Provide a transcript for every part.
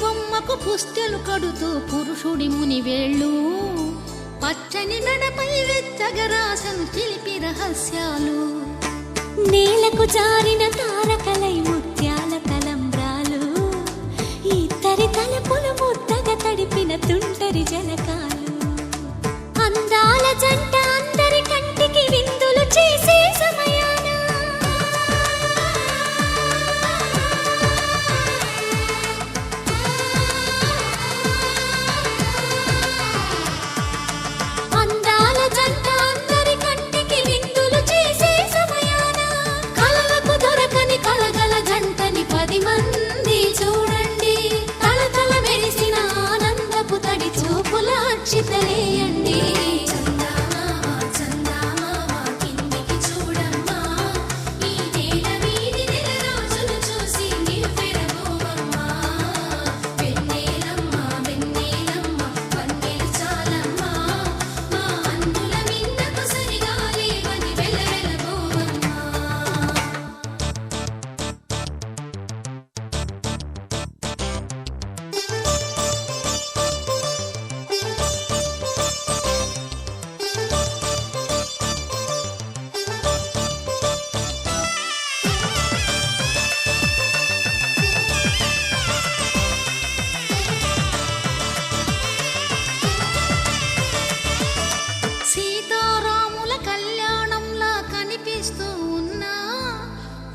బొమ్మకు పుస్తెలు కడుతూ పురుషుడి ముని వేళ్ళు పచ్చని మెడపై వెచ్చగరాసను చిలిపి రహస్యాలు నేలకు జారిన తారకలై ముత్యాల తలంబ్రాలు ఇద్దరి తలపులు ముద్దగా తడిపిన తుంటరి జలకాలు అందాల జంట అందరి కంటికి విందులు చేసే సమయాన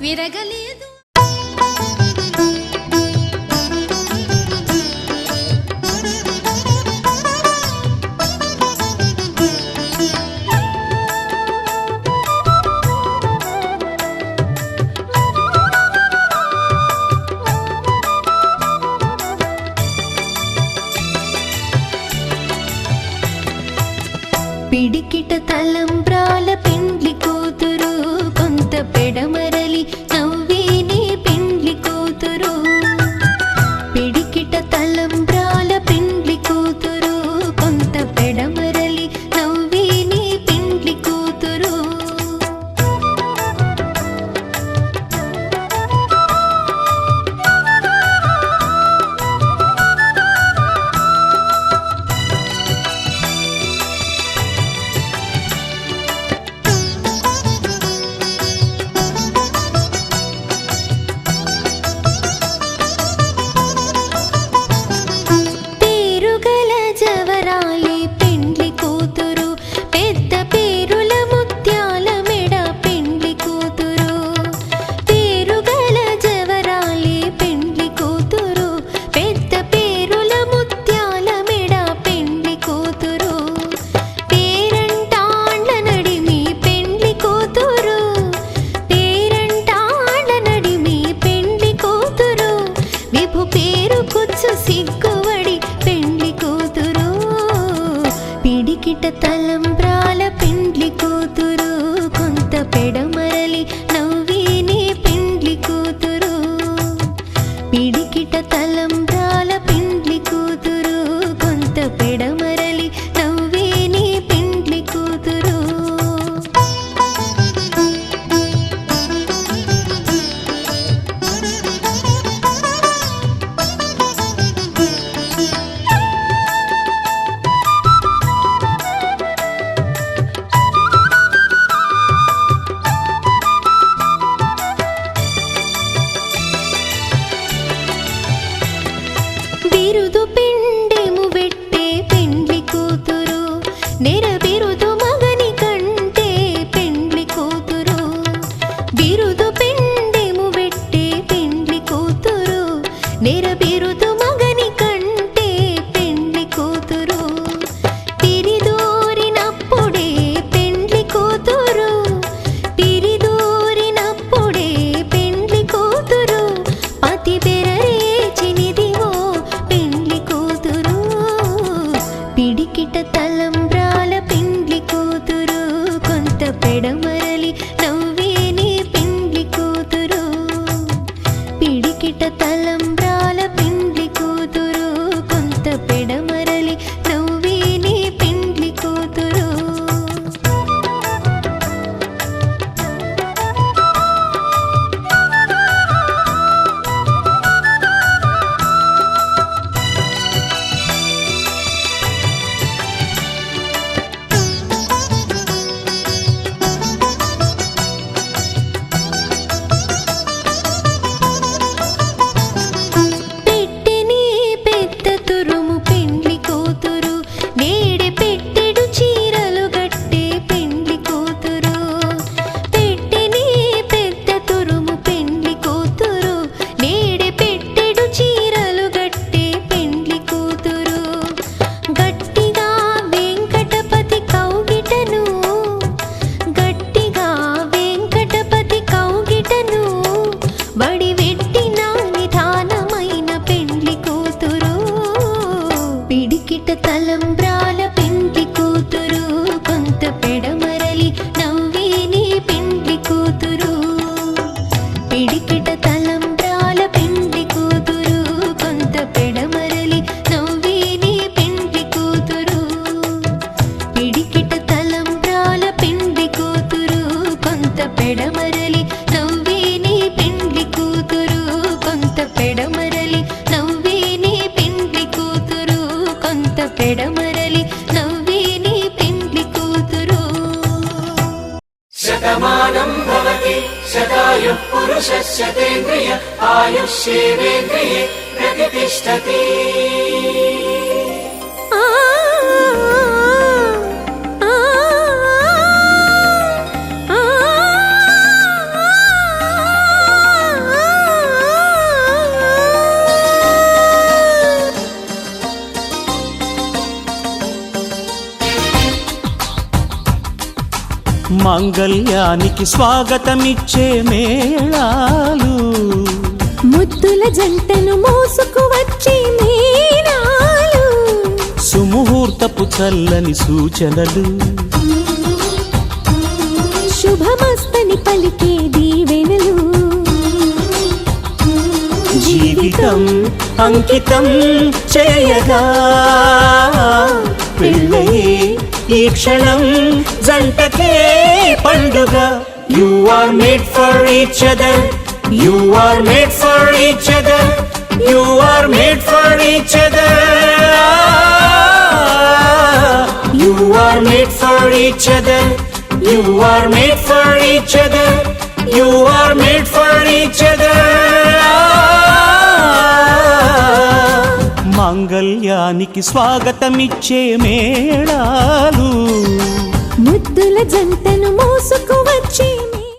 విరగలేదు పిడికిట తలంబ్రాల పెండ్లి కూతురు కొంత పెడమరలి నవ్వేనే పెండ్లి కూతురు పిడికిట తలంబ్రాల పెండ్లి కూతురు కొంత పెడమరలి నవ్వేనే పెండ్లి కూతురు పిడికిట తలంబ్రాల పెండ్లి కూతురు కొంత పెడమరలి నవ్వేనే పెండ్లి కూతురు పిడికిట తలంబ్రాల పెండ్లి కూతురు కొంత పెడమరలి నవ్వేనే పెండ్లి కూతురు బిరుదు పిండెము పెట్టే పెండ్లి కూతురు నెర బిరుదు మగని కంటే పెండ్లి కూతురు బిరుదు పిండెము పెట్టే పెండ్లి కూతురు నెర బిరుదు మగని కంటే పెండ్లి కూతురు పిరిదూరినప్పుడే పెండ్లి కూతురు పిరిదూరినప్పుడే పెండ్లి కూతురు పతి బెరరేచినిదివో పిడికిట తలంబ్రాల పెండ్లి కూతురు కొంత పెడమ నవ్వే నీ పెండ్లి కూతురు పిడికిట తలంబ్రాల పెండ్లి కూతురు కొంత పెడమరలి నవ్వే నీ పెండ్లి కూతురు పెట్టెని పెద్ద తురుము పెండ్లి కూతురు నేడే పెట్టెడు చీరలు గట్టే పెండ్లి కూతురు పెట్టెని పెద్ద తురుము పెండ్లి కూతురు నేడే పెట్టెడు చీరలు గట్టే పెండ్లి కూతురు గట్టిగా వెంకటపతి కౌగిటను గట్టిగా వెంకటపతి కౌగిటను వడివెట్టిన నిధానమైన పెండ్లి కూతురు పిడికిట తలంబ్రాల పెండ్లి కూతురు కొంత పెడమరలి నవ్వే నీ పెండ్లి కూతురు పిడికిట తలంబ్రాల పెండ్లి కూతురు కొంత పెడమరలి నవ్వే నీ పెండ్లి కూతురు పిడికిట తలంబ్రాల పెండ్లి కూతురు కొంత పెడమరలి నవ్వే నీ పెండ్లి కూతురు కొంత పెడమరలి నవ్వే నీ పెండ్లి కూతురు కొంత పెడమరలి నవ్వే నీ పెండ్లి కూతురు శతమానం భవతి శతాయుః పురుషస్యేంద్రియ ఆయుష్యేంద్రియే ప్రతిష్టతి ఆ ఆ ఆ మాంగళ్యానికి స్వాగతమిచ్చే మేళాలు ముద్దుల జంటను మోసుకు వచ్చే మీనాలు సుముహూర్తపు చల్లని సూచనలు శుభమస్తని పలికే దీవెనలు జీవితం అంకితం చేయగా పెళ్ళయే ఈ క్షణం జంటకే పండుగ you are made for each other you are made for each other you are made for each other you are made for each other you are made for each other you are made for each other మాంగళ్యానికి స్వాగతమిచ్చే మేళాలు ముద్దుల జంటను మోసుకు